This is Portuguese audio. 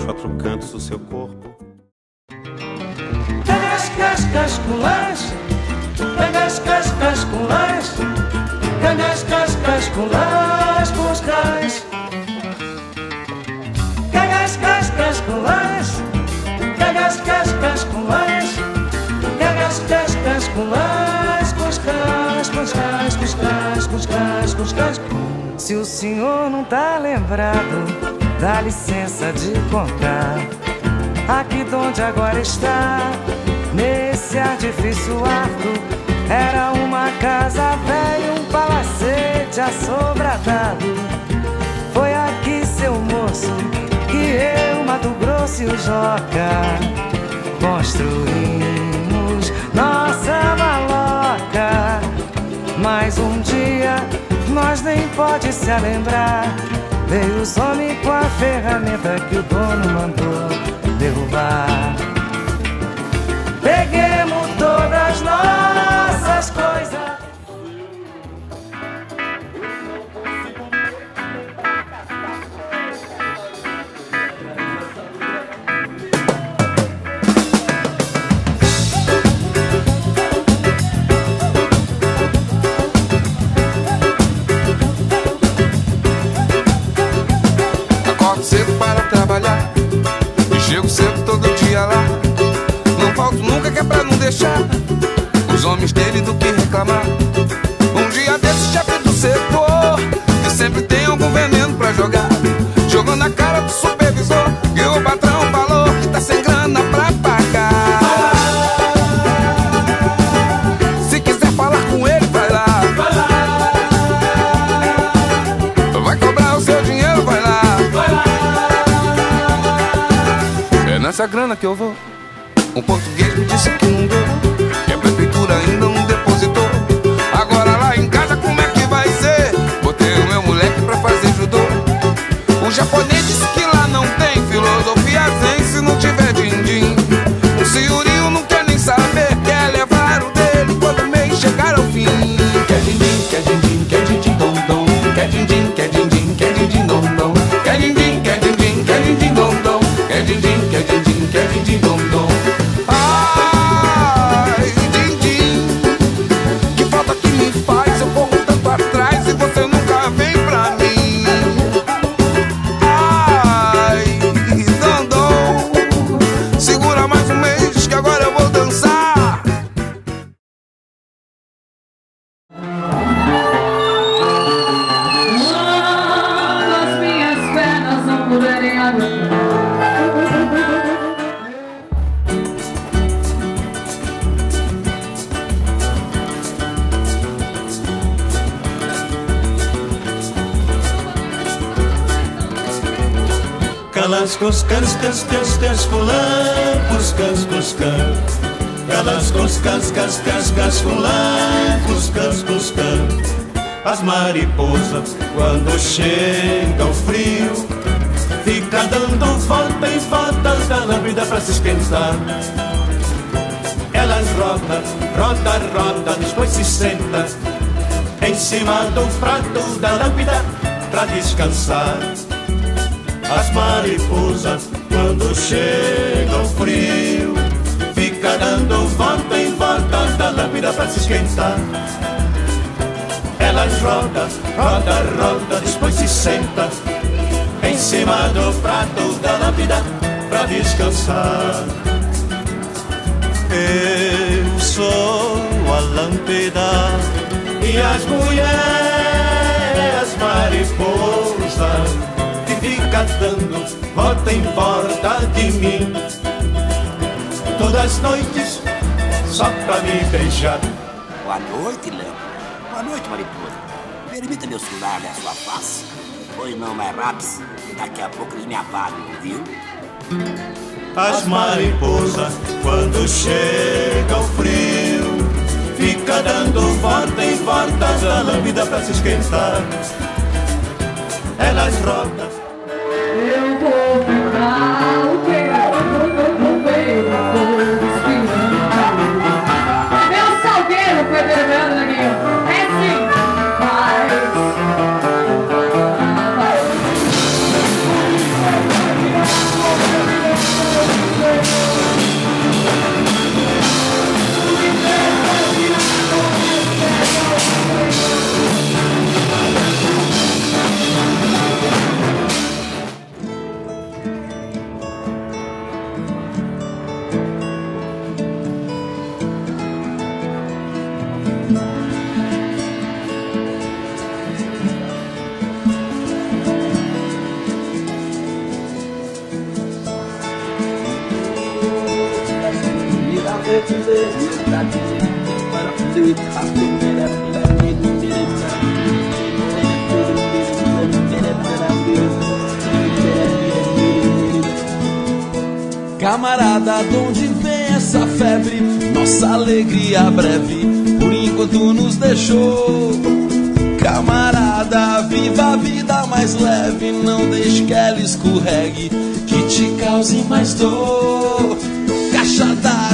aos quatro cantos do seu corpo. Cagas, cascas, colãs, cagas, cascas, colãs, cagas, cascas, colãs, com os cães. Cagas, cascas, colãs, cagas, cascas, colãs, cagas, cascas, colãs, com os cães, com os cães, com os cães, com os cães, com os cães. Se o senhor não tá lembrado, dá licença de contar. Aqui donde agora está, nesse edifício alto, era uma casa velha, um palacete assobradado. Foi aqui, seu moço, que eu, Mato Grosso e o Joca construímos nossa maloca. Mas um dia nós nem pode se lembrar, veio os homens com a ferramenta que o dono mandou derrubar. Peguemos todas nossas coisas. Acordo cedo para trabalhar e chego cedo todo dia lá. Não falto nunca que é pra não deixar os homens dele do que reclamar. Um dia desse chefe do setor, que sempre tem algum veneno pra jogar, jogou na cara do supervisor, que o patrão falou que tá sem grana pra pagar. Se quiser falar com ele, vai lá, vai cobrar o seu dinheiro, vai lá. É nessa grana que eu vou. Um português me disse que não deu, que a prefeitura ainda não depositou. Agora lá em casa como é que vai ser? Botei o meu moleque pra fazer judô. O japonês disse que lá não tem filosofia zen se não tiver din-din. O senhorio não quer nem saber, quer levar o dele quando o mês chegar ao fim. Quer din-din, quer din-din, quer din-din, dom-dom. Quer din-din, quer din-din, quer din-din, dom-dom. Quer din-din, quer din-din, quer din-din, dom-dom. Quer din-din, quer din-din, quer din-din, dom-dom. Ai, din-din, que falta que me faz, eu corro tanto atrás e você nunca vem pra mim. Ai, dom-dom, segura mais um mês que agora eu vou dançar. Quando as minhas pernas não puderem aguentar, Calas, cuscas, cas, colã, cuscas, cuscas. Calas, cuscas, cas, colã, cuscas, cuscas. As mariposas, quando chega o frio, fica dando volta em volta da lâmpada pra se esquentar. Elas rodam, roda, depois se senta em cima do prato da lâmpada pra descansar. As mariposas, quando chega o frio, fica dando volta em volta da lâmpada pra se esquentar. Elas rodam, roda, depois se senta em cima do prato da lâmpada pra descansar. Eu sou a lâmpada e as mulheres mariposas que fica dando volta em volta de mim todas as noites só pra me beijar. Boa noite, Léo. Boa noite, mariposa. Permita meu celular na sua face. Pois não, mais rápido, daqui a pouco eles me apagam, viu? As mariposas, quando chega o frio, fica dando volta em volta da lâmpada pra se esquentar. Elas rodam. eu vou ficar o quê? No meio do espírito. Meu salgueiro foi derivando aqui. É sim, mas... Camarada, de onde vem essa febre? Nossa alegria breve, por enquanto nos deixou. Camarada, viva a vida mais leve, não deixe que ela escorregue, que te cause mais dor. Caixa d'água